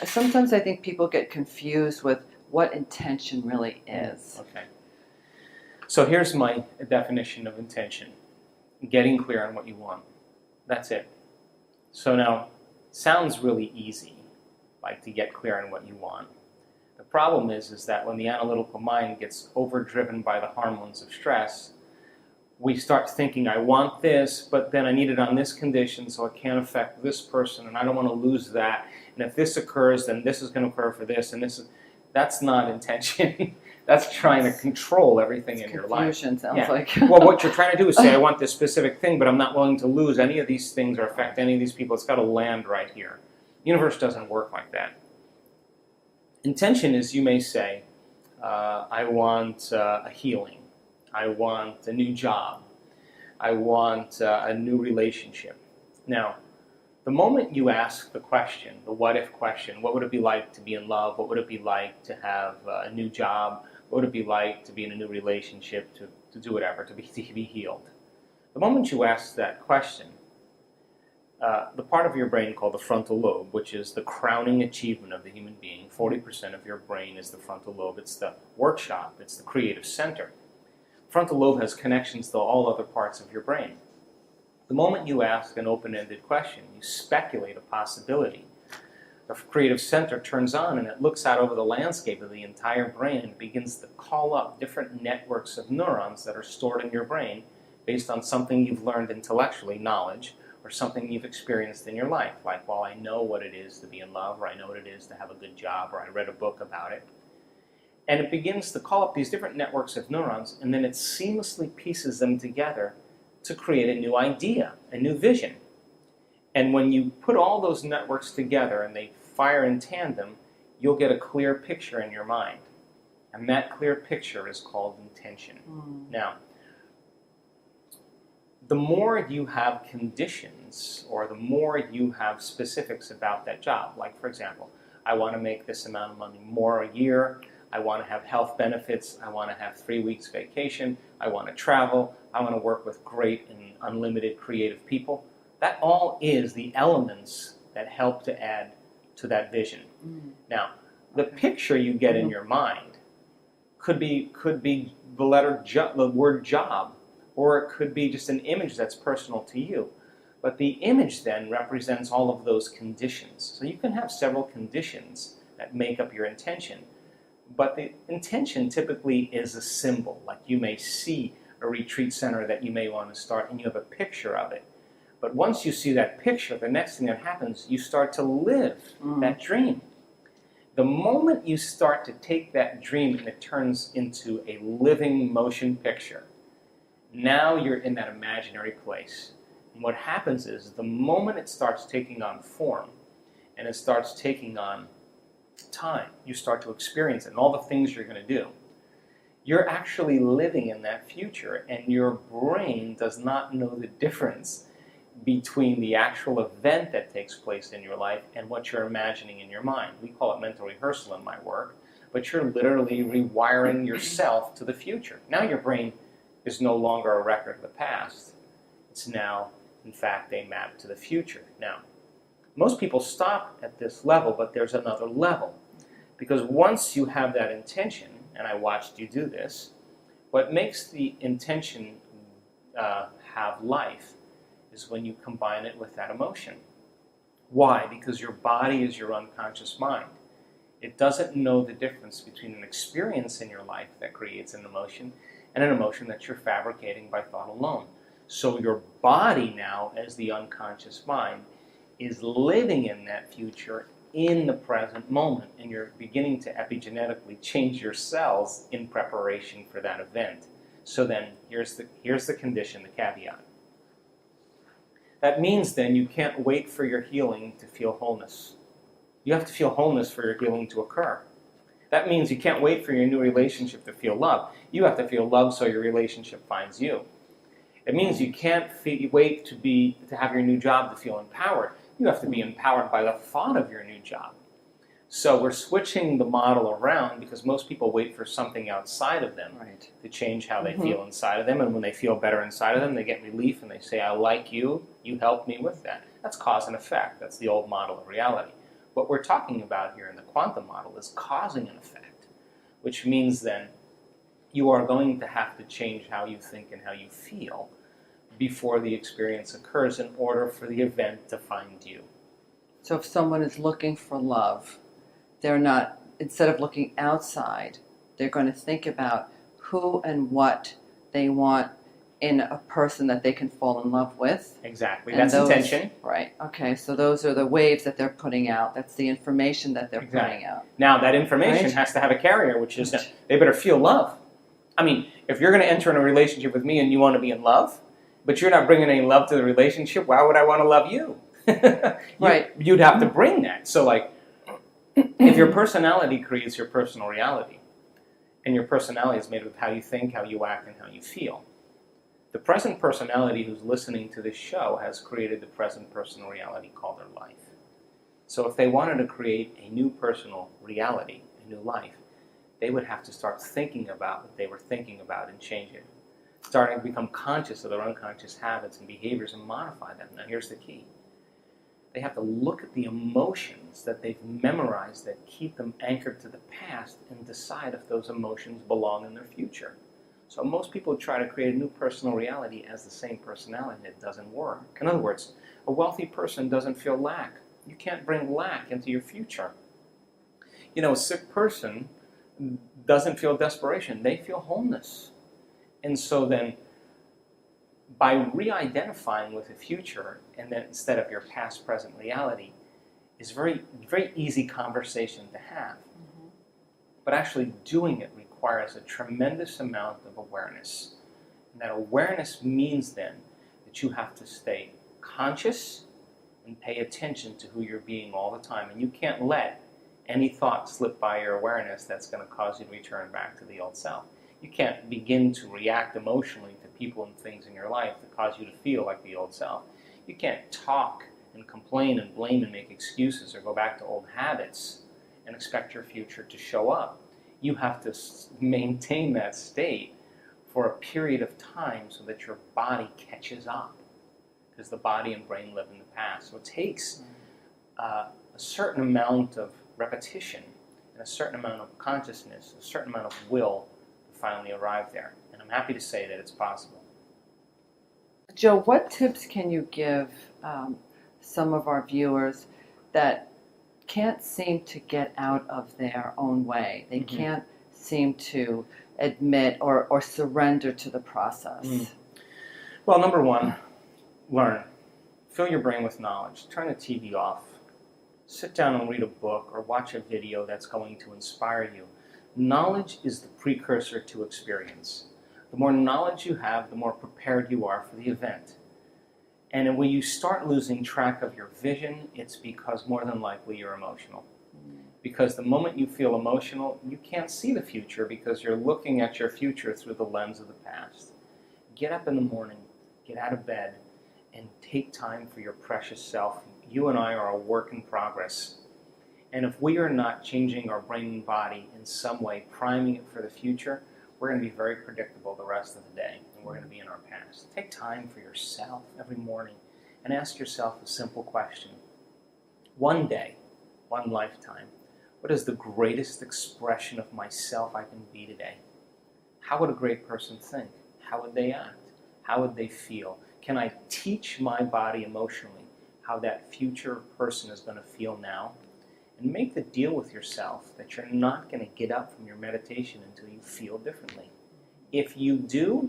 Sometimes I think people get confused with what intention really is. Okay. So here's my definition of intention. Getting clear on what you want. That's it. So now, sounds really easy, like to get clear on what you want. The problem is that when the analytical mind gets overdriven by the hormones of stress, we start thinking, I want this, but then I need it on this condition, so it can't affect this person, and I don't want to lose that. And if this occurs, then this is going to occur for this, and that's not intention. That's trying to control everything in your life. Confusion sounds like. Well, what you're trying to do is say, I want this specific thing, but I'm not willing to lose any of these things or affect any of these people. It's got to land right here. The universe doesn't work like that. Intention is, you may say, I want a healing. I want a new job. I want a new relationship. Now, the moment you ask the question, the what if question, what would it be like to be in love? What would it be like to have a new job? What would it be like to be in a new relationship, to do whatever, to be healed? The moment you ask that question, the part of your brain called the frontal lobe, which is the crowning achievement of the human being, 40% of your brain is the frontal lobe. It's the workshop. It's the creative center. Frontal lobe has connections to all other parts of your brain. The moment you ask an open-ended question, you speculate a possibility. The creative center turns on and it looks out over the landscape of the entire brain and begins to call up different networks of neurons that are stored in your brain based on something you've learned intellectually, knowledge, or something you've experienced in your life. Like, well, I know what it is to be in love, or I know what it is to have a good job, or I read a book about it. And it begins to call up these different networks of neurons, and then it seamlessly pieces them together to create a new idea, a new vision. And when you put all those networks together and they fire in tandem, you'll get a clear picture in your mind. And that clear picture is called intention. Now, the more you have conditions, or the more you have specifics about that job, like, for example, I want to make this amount of money more a year, I want to have health benefits, I want to have 3 weeks vacation, I want to travel, I want to work with great and unlimited creative people. That all is the elements that help to add to that vision. Now, the picture you get in your mind could be the word job, or it could be just an image that's personal to you. But the image then represents all of those conditions. So you can have several conditions that make up your intention. But the intention typically is a symbol. Like, you may see a retreat center that you may want to start, and you have a picture of it. But once you see that picture, the next thing that happens, you start to live that dream. The moment you start to take that dream and it turns into a living motion picture, now you're in that imaginary place. And what happens is, the moment it starts taking on form, and it starts taking on time, you start to experience it and all the things you're going to do, you're actually living in that future, and your brain does not know the difference between the actual event that takes place in your life and what you're imagining in your mind. We call it mental rehearsal in my work, but you're literally rewiring yourself to the future. Now your brain is no longer a record of the past. It's now, in fact, a map to the future. Now, most people stop at this level, but there's another level. Because once you have that intention, and I watched you do this, what makes the intention have life is when you combine it with that emotion. Why? Because your body is your unconscious mind. It doesn't know the difference between an experience in your life that creates an emotion and an emotion that you're fabricating by thought alone. So your body now, as the unconscious mind, is living in that future in the present moment, and you're beginning to epigenetically change your cells in preparation for that event. So then, here's the condition, the caveat. That means then you can't wait for your healing to feel wholeness. You have to feel wholeness for your healing to occur. That means you can't wait for your new relationship to feel love. You have to feel love so your relationship finds you. It means you can't wait to have your new job to feel empowered. You have to be empowered by the thought of your new job. So we're switching the model around because most people wait for something outside of them to change how they feel inside of them. And when they feel better inside of them, they get relief and they say, I like you, you helped me with that. That's cause and effect. That's the old model of reality. What we're talking about here in the quantum model is causing an effect, which means then you are going to have to change how you think and how you feel before the experience occurs in order for the event to find you. So if someone is looking for love, they're not, instead of looking outside, they're going to think about who and what they want in a person that they can fall in love with. Exactly. And That's those, intention. Right. Okay. So those are the waves that they're putting out. That's the information that they're Exactly. putting out. Now, that information Right. has to have a carrier, which is they better feel love. I mean, if you're going to enter in a relationship with me and you want to be in love, but you're not bringing any love to the relationship, why would I want to love you? Right. You'd have to bring that. So, like, if your personality creates your personal reality, and your personality is made of how you think, how you act, and how you feel, the present personality who's listening to this show has created the present personal reality called their life. So if they wanted to create a new personal reality, a new life, they would have to start thinking about what they were thinking about and change it. Starting to become conscious of their unconscious habits and behaviors and modify them. Now here's the key. They have to look at the emotions that they've memorized that keep them anchored to the past and decide if those emotions belong in their future. So most people try to create a new personal reality as the same personality, and it doesn't work. In other words, a wealthy person doesn't feel lack. You can't bring lack into your future. You know, a sick person doesn't feel desperation. They feel wholeness. And so then, by re-identifying with the future, and then instead of your past, present reality, is very, very easy conversation to have. Mm-hmm. But actually doing it requires a tremendous amount of awareness. And that awareness means then that you have to stay conscious and pay attention to who you're being all the time. And you can't let any thought slip by your awareness that's going to cause you to return back to the old self. You can't begin to react emotionally to people and things in your life that cause you to feel like the old self. You can't talk and complain and blame and make excuses or go back to old habits and expect your future to show up. You have to maintain that state for a period of time so that your body catches up, because the body and brain live in the past. So it takes a certain amount of repetition and a certain amount of consciousness, a certain amount of will to finally arrive there. And I'm happy to say that it's possible. Joe, what tips can you give some of our viewers that can't seem to get out of their own way? They Mm-hmm. can't seem to admit or surrender to the process. Well, number one, learn. Fill your brain with knowledge. Turn the TV off. Sit down and read a book or watch a video that's going to inspire you. Knowledge is the precursor to experience. The more knowledge you have, the more prepared you are for the event. And when you start losing track of your vision, it's because more than likely you're emotional. Because the moment you feel emotional, you can't see the future because you're looking at your future through the lens of the past. Get up in the morning, get out of bed, and take time for your precious self. You and I are a work in progress. And if we are not changing our brain and body in some way, priming it for the future, we're going to be very predictable the rest of the day, and we're going to be in our past. Take time for yourself every morning and ask yourself a simple question. One day, one lifetime, what is the greatest expression of myself I can be today? How would a great person think? How would they act? How would they feel? Can I teach my body emotionally how that future person is going to feel now? And make the deal with yourself that you're not going to get up from your meditation until you feel differently. If you do,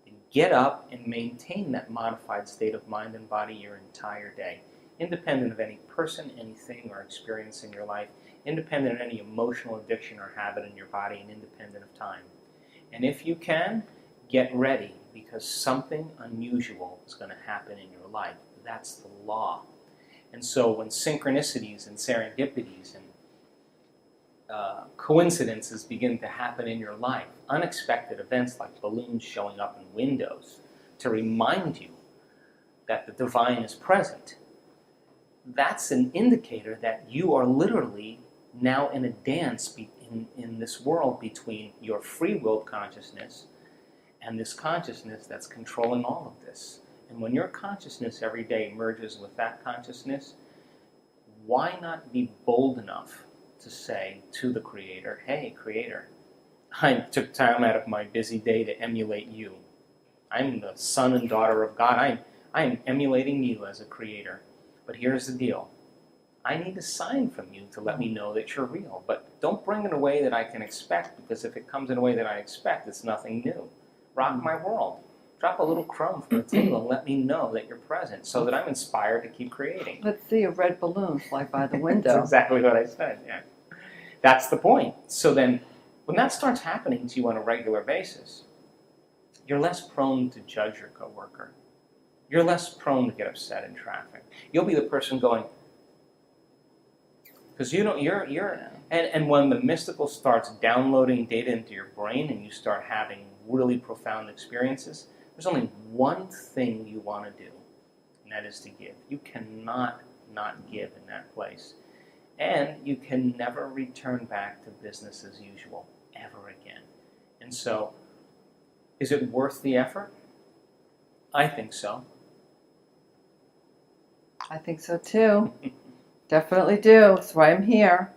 then get up and maintain that modified state of mind and body your entire day, independent of any person, anything, or experience in your life, independent of any emotional addiction or habit in your body, and independent of time. And if you can, get ready, because something unusual is going to happen in your life. That's the law. And so when synchronicities and serendipities and coincidences begin to happen in your life, unexpected events like balloons showing up in windows to remind you that the divine is present, that's an indicator that you are literally now in a dance in this world between your free-willed consciousness and this consciousness that's controlling all of this. And when your consciousness every day merges with that consciousness, why not be bold enough to say to the Creator, hey, Creator, I took time out of my busy day to emulate you. I'm the son and daughter of God. I'm emulating you as a creator. But here's the deal. I need a sign from you to let me know that you're real. But don't bring it in a way that I can expect, because if it comes in a way that I expect, it's nothing new. Rock my world. Drop a little crumb from the table and let me know that you're present so that I'm inspired to keep creating. Let's see a red balloon fly by the window. That's exactly what I said, yeah. That's the point. So then, when that starts happening to you on a regular basis, you're less prone to judge your coworker. You're less prone to get upset in traffic. You'll be the person going, because and when the mystical starts downloading data into your brain and you start having really profound experiences, there's only one thing you want to do, and that is to give. You cannot not give in that place. And you can never return back to business as usual, ever again. And so, is it worth the effort? I think so. I think so too. Definitely do. That's why I'm here.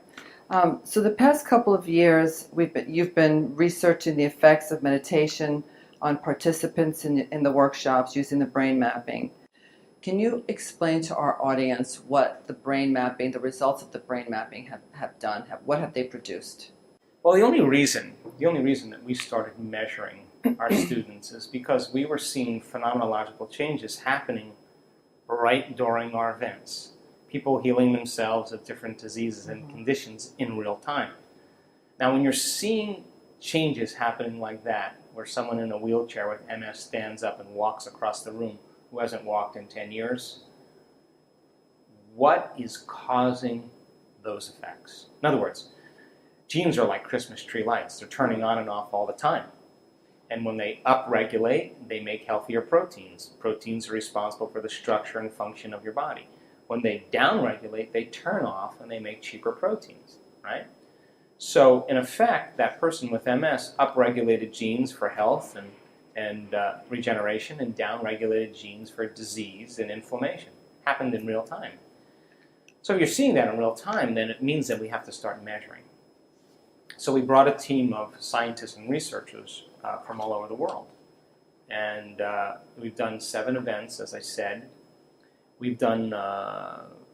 So the past couple of years, you've been researching the effects of meditation on participants in the workshops using the brain mapping. Can you explain to our audience what the brain mapping, the results of the brain mapping have done? What have they produced? Well, the only reason that we started measuring our students is because we were seeing phenomenological changes happening right during our events. People healing themselves of different diseases and conditions in real time. Now, when you're seeing changes happening like that, where someone in a wheelchair with MS stands up and walks across the room who hasn't walked in 10 years, what is causing those effects? In other words, genes are like Christmas tree lights. They're turning on and off all the time. And when they upregulate, they make healthier proteins. Proteins are responsible for the structure and function of your body. When they downregulate, they turn off and they make cheaper proteins, right? So, in effect, that person with MS upregulated genes for health and regeneration and downregulated genes for disease and inflammation. Happened in real time. So if you're seeing that in real time, then it means that we have to start measuring. So we brought a team of scientists and researchers from all over the world. And we've done 7 events, as I said. We've done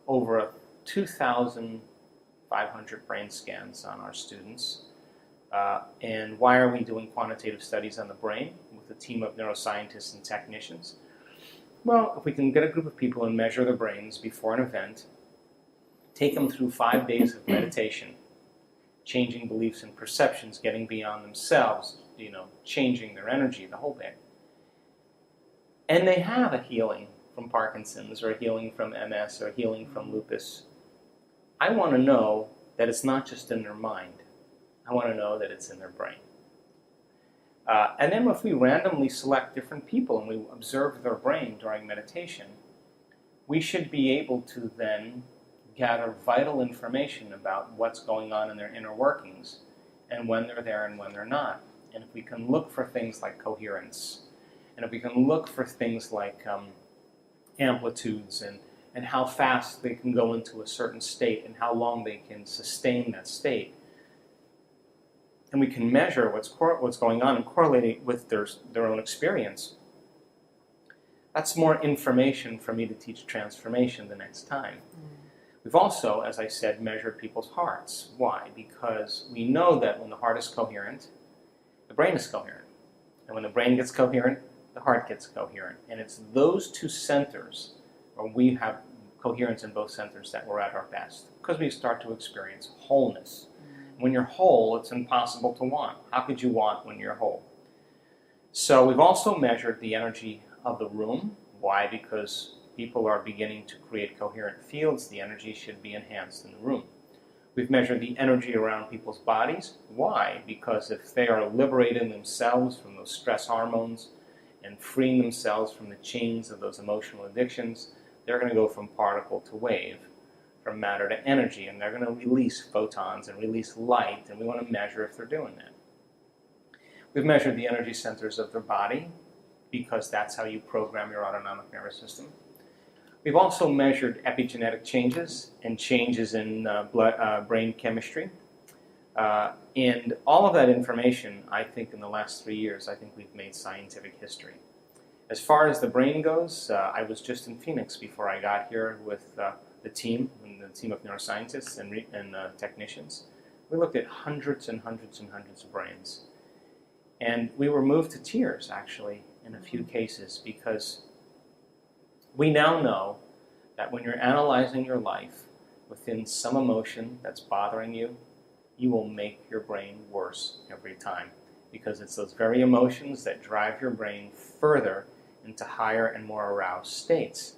over 2,500 brain scans on our students. And why are we doing quantitative studies on the brain with a team of neuroscientists and technicians? Well, if we can get a group of people and measure their brains before an event, take them through 5 days of meditation, changing beliefs and perceptions, getting beyond themselves, changing their energy, the whole bit. And they have a healing from Parkinson's or a healing from MS or a healing from lupus. I want to know that it's not just in their mind. I want to know that it's in their brain. And then if we randomly select different people and we observe their brain during meditation, we should be able to then gather vital information about what's going on in their inner workings and when they're there and when they're not. And if we can look for things like coherence, and if we can look for things like amplitudes and how fast they can go into a certain state and how long they can sustain that state, and we can measure what's going on and correlate it with their own experience, that's more information for me to teach transformation the next time. We've also, as I said, measured people's hearts. Why? Because we know that when the heart is coherent, the brain is coherent. And when the brain gets coherent, the heart gets coherent. And it's those two centers, or we have coherence in both centers, that we're at our best. Because we start to experience wholeness. When you're whole, it's impossible to want. How could you want when you're whole? So we've also measured the energy of the room. Why? Because people are beginning to create coherent fields. The energy should be enhanced in the room. We've measured the energy around people's bodies. Why? Because if they are liberating themselves from those stress hormones and freeing themselves from the chains of those emotional addictions, they're going to go from particle to wave, from matter to energy, and they're going to release photons and release light, and we want to measure if they're doing that. We've measured the energy centers of their body, because that's how you program your autonomic nervous system. We've also measured epigenetic changes and changes in brain chemistry. And all of that information, I think in the last 3 years, I think we've made scientific history. As far as the brain goes, I was just in Phoenix before I got here with the team of neuroscientists and technicians. We looked at hundreds and hundreds and hundreds of brains. And we were moved to tears, actually, in a few cases, because we now know that when you're analyzing your life within some emotion that's bothering you, you will make your brain worse every time, because it's those very emotions that drive your brain further into higher and more aroused states.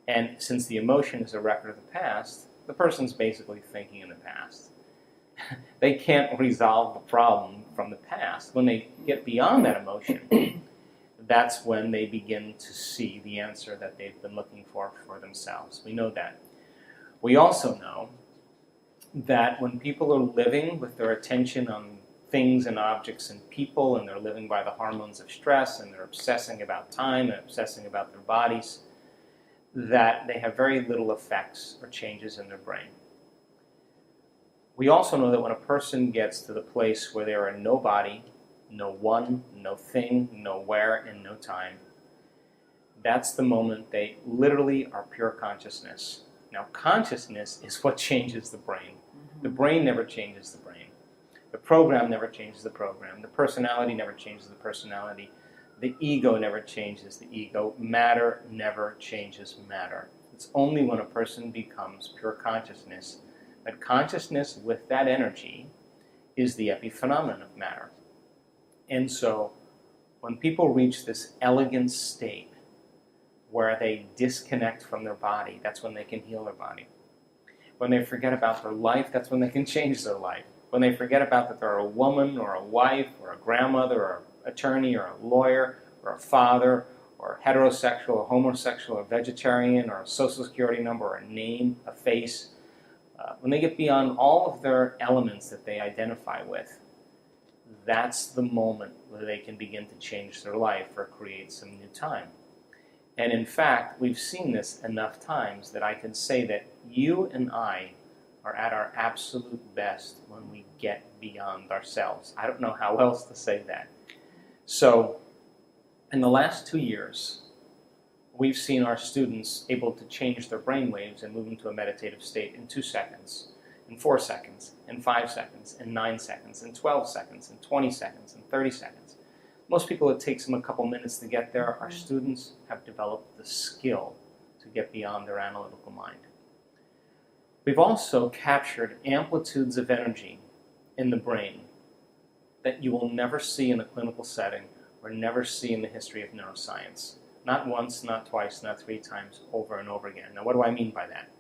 And since the emotion is a record of the past, the person's basically thinking in the past. They can't resolve the problem from the past. When they get beyond that emotion, that's when they begin to see the answer that they've been looking for themselves. We know that. We also know that when people are living with their attention on things and objects and people, and they're living by the hormones of stress, and they're obsessing about time and obsessing about their bodies, that they have very little effects or changes in their brain. We also know that when a person gets to the place where they are no body, no one, no thing, no where, and no time, that's the moment they literally are pure consciousness. Now, consciousness is what changes the brain. The brain never changes the brain. The program never changes the program. The personality never changes the personality. The ego never changes the ego. Matter never changes matter. It's only when a person becomes pure consciousness that consciousness with that energy is the epiphenomenon of matter. And so when people reach this elegant state where they disconnect from their body, that's when they can heal their body. When they forget about their life, that's when they can change their life. When they forget about that they're a woman or a wife or a grandmother or an attorney or a lawyer or a father or heterosexual or homosexual or vegetarian or a social security number or a name, a face, when they get beyond all of their elements that they identify with, that's the moment where they can begin to change their life or create some new time. And in fact, we've seen this enough times that I can say that you and I are at our absolute best when we get beyond ourselves. I don't know how else to say that. So, in the last 2 years, we've seen our students able to change their brainwaves and move into a meditative state in 2 seconds, in 4 seconds, in 5 seconds, in 9 seconds, in 12 seconds, in 20 seconds, in 30 seconds. Most people, it takes them a couple minutes to get there. Our students have developed the skill to get beyond their analytical mind. We've also captured amplitudes of energy in the brain that you will never see in a clinical setting or never see in the history of neuroscience. Not once, not twice, not 3 times, over and over again. Now, what do I mean by that?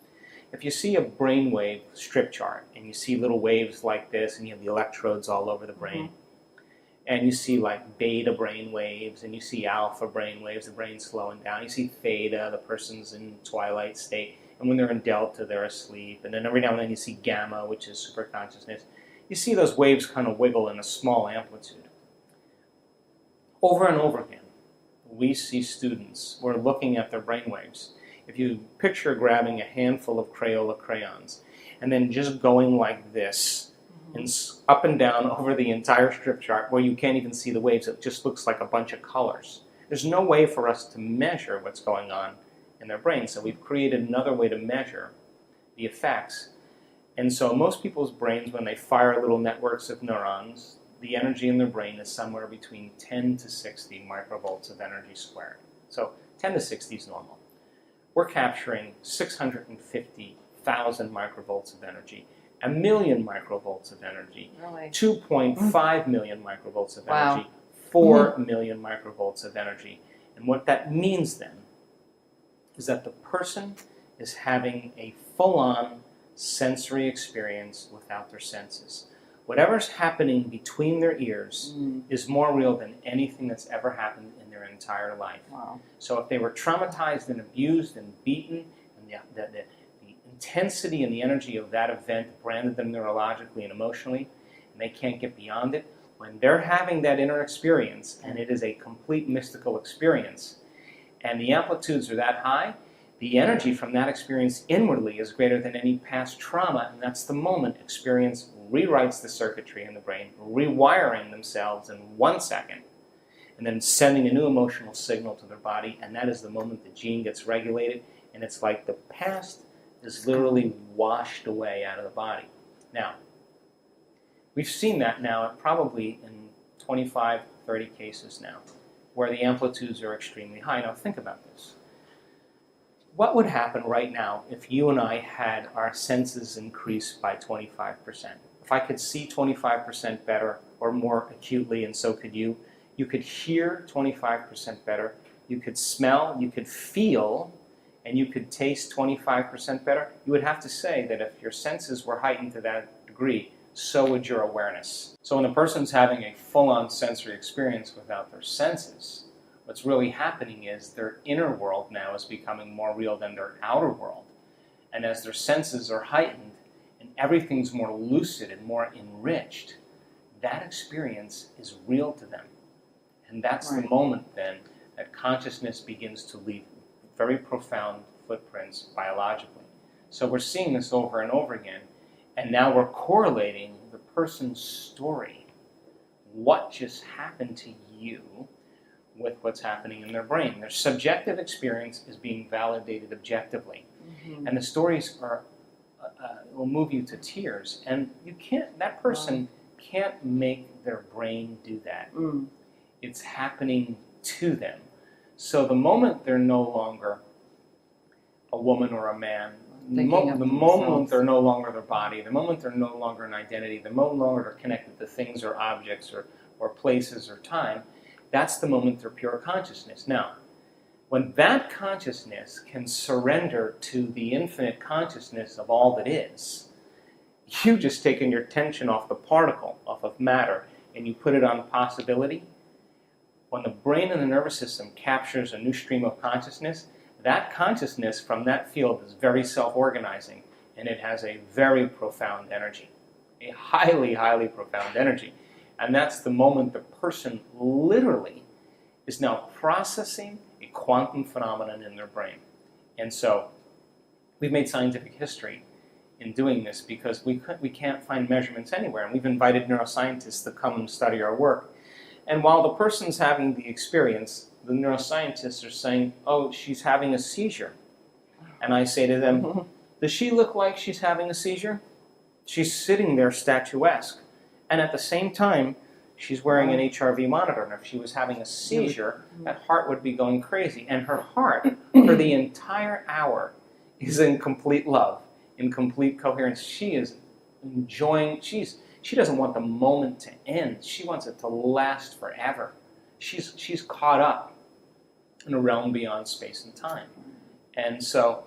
If you see a brainwave strip chart and you see little waves like this and you have the electrodes all over the brain, and you see like beta brain waves and you see alpha brain waves, the brain's slowing down, you see theta, the person's in twilight state, and when they're in delta, they're asleep, and then every now and then you see gamma, which is super consciousness. You see those waves kind of wiggle in a small amplitude. Over and over again, we see students who are looking at their brainwaves. If you picture grabbing a handful of Crayola crayons and then just going like this and up and down over the entire strip chart where you can't even see the waves, it just looks like a bunch of colors. There's no way for us to measure what's going on in their brain, so we've created another way to measure the effects. And so most people's brains, when they fire little networks of neurons, the energy in their brain is somewhere between 10 to 60 microvolts of energy squared. So 10 to 60 is normal. We're capturing 650,000 microvolts of energy, 1 million microvolts of energy, Really? 2.5 million microvolts of Wow. energy, 4 million microvolts of energy. And what that means then is that the person is having a full-on sensory experience without their senses. Whatever's happening between their ears is more real than anything that's ever happened in their entire life. Wow. So if they were traumatized and abused and beaten, and the intensity and the energy of that event branded them neurologically and emotionally, and they can't get beyond it, when they're having that inner experience, and it is a complete mystical experience, and the amplitudes are that high, The energy from that experience inwardly is greater than any past trauma, and that's the moment experience rewrites the circuitry in the brain, rewiring themselves in 1 second, and then sending a new emotional signal to their body, and that is the moment the gene gets regulated, and it's like the past is literally washed away out of the body. Now, we've seen that now probably in 25, 30 cases now, where the amplitudes are extremely high. Now think about this. What would happen right now if you and I had our senses increased by 25%? If I could see 25% better or more acutely, and so could you could hear 25% better, you could smell, you could feel, and you could taste 25% better, you would have to say that if your senses were heightened to that degree, so would your awareness. So when a person's having a full-on sensory experience without their senses, what's really happening is their inner world now is becoming more real than their outer world. And as their senses are heightened and everything's more lucid and more enriched, that experience is real to them. And that's the moment then that consciousness begins to leave very profound footprints biologically. So we're seeing this over and over again, and now we're correlating the person's story, what just happened to you, with what's happening in their brain. Their subjective experience is being validated objectively. Mm-hmm. And the stories are will move you to tears. And you can't, that person can't make their brain do that. Mm. It's happening to them. So the moment they're no longer a woman or a man, the moment they're no longer their body, the moment they're no longer an identity, the moment no longer they're connected to things or objects or places or time, that's the moment they're pure consciousness. Now, when that consciousness can surrender to the infinite consciousness of all that is, you've just taken your attention off the particle, off of matter, and you put it on possibility. When the brain and the nervous system captures a new stream of consciousness, that consciousness from that field is very self-organizing, and it has a very profound energy, a highly, highly profound energy. And that's the moment the person literally is now processing a quantum phenomenon in their brain. And so we've made scientific history in doing this because we can't find measurements anywhere. And we've invited neuroscientists to come and study our work. And while the person's having the experience, the neuroscientists are saying, oh, she's having a seizure. And I say to them, does she look like she's having a seizure? She's sitting there statuesque. And at the same time, she's wearing an HRV monitor. And if she was having a seizure, that heart would be going crazy. And her heart, for the entire hour, is in complete love, in complete coherence. She is enjoying, she doesn't want the moment to end. She wants it to last forever. She's caught up in a realm beyond space and time. And so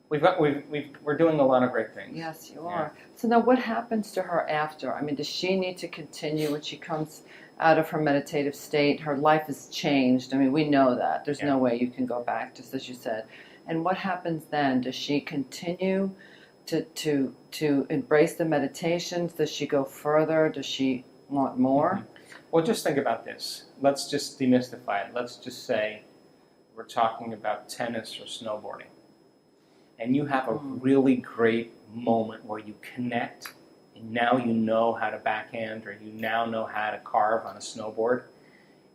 we're doing a lot of great things. Yes, you are. So now what happens to her after? I mean, does she need to continue when she comes out of her meditative state? Her life has changed. I mean, we know that. There's no way you can go back, just as you said. And what happens then? Does she continue to embrace the meditations? Does she go further? Does she want more? Mm-hmm. Well, just think about this. Let's just demystify it. Let's just say we're talking about tennis or snowboarding. And you have a really great moment where you connect, and now you know how to backhand, or you now know how to carve on a snowboard.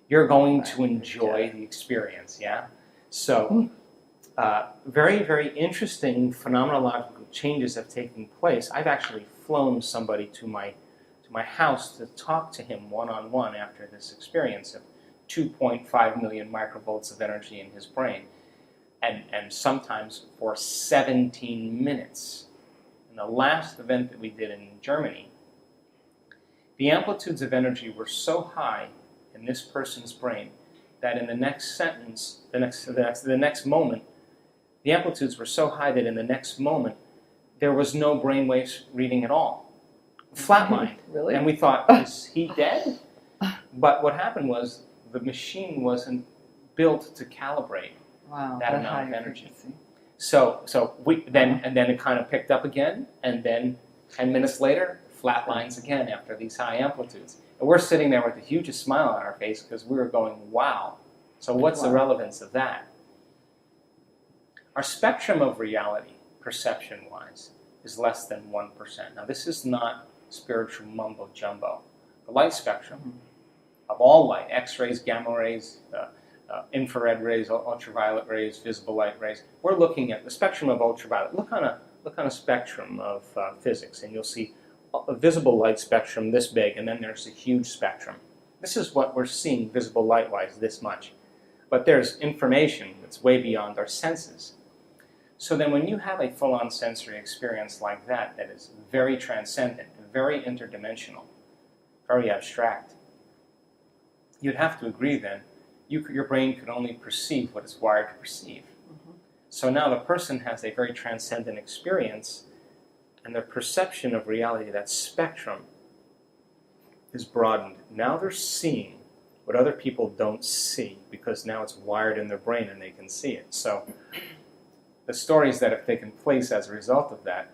You're going to enjoy the experience, yeah? So, very, very interesting phenomenological changes have taken place. I've actually flown somebody to my house to talk to him one-on-one after this experience of 2.5 million microvolts of energy in his brain. And sometimes for 17 minutes. In the last event that we did in Germany, the amplitudes of energy were so high in this person's brain that in the next sentence, the next moment, the amplitudes were so high that in the next moment, there was no brainwave reading at all. Flatlined. Really? And we thought, is he dead? But what happened was the machine wasn't built to calibrate that amount of energy. So then it kind of picked up again, and then 10 minutes later, flat lines again after these high amplitudes. And we're sitting there with the hugest smile on our face because we were going, wow. So what's the relevance of that? Our spectrum of reality, perception-wise, is less than 1%. Now, this is not spiritual mumbo-jumbo. The light spectrum of all light, X-rays, gamma rays, infrared rays, ultraviolet rays, visible light rays, we're looking at the spectrum of ultraviolet. Look on a spectrum of physics, and you'll see a visible light spectrum this big, and then there's a huge spectrum. This is what we're seeing visible light-wise, this much. But there's information that's way beyond our senses. So then when you have a full-on sensory experience like that, that is very transcendent, very interdimensional, very abstract, you'd have to agree then, your brain could only perceive what it's wired to perceive. So now the person has a very transcendent experience, and their perception of reality, that spectrum, is broadened. Now they're seeing what other people don't see, because now it's wired in their brain and they can see it. So the stories that have taken place as a result of that,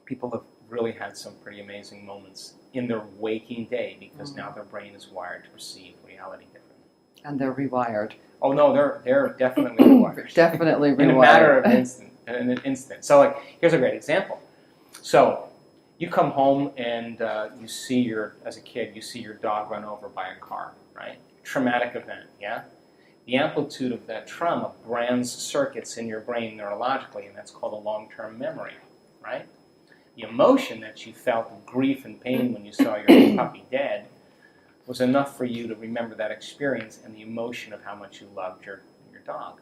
people have really had some pretty amazing moments in their waking day, because now their brain is wired to perceive reality differently. And they're rewired. Oh no, they're definitely rewired. Definitely rewired. In a matter of an instant. So like, here's a great example. So you come home and you see as a kid, you see your dog run over by a car, right? Traumatic event, yeah? The amplitude of that trauma brands circuits in your brain neurologically, and that's called a long-term memory, right? The emotion that you felt of grief and pain when you saw your puppy dead was enough for you to remember that experience and the emotion of how much you loved your dog.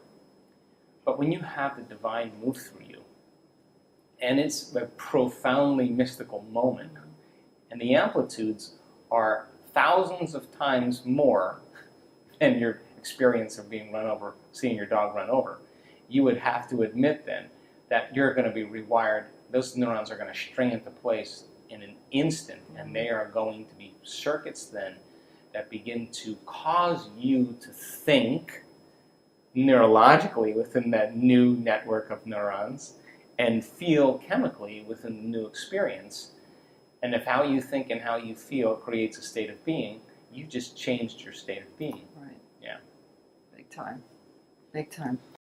But when you have the divine move through you, and it's a profoundly mystical moment, and the amplitudes are thousands of times more than your experience of being run over, seeing your dog run over, you would have to admit then that you're going to be rewired. Those neurons are going to string into place in an instant, and they are going to be circuits then that begin to cause you to think neurologically within that new network of neurons and feel chemically within the new experience. And if how you think and how you feel creates a state of being, you just changed your state of being. Right. Yeah. Big time. Big time.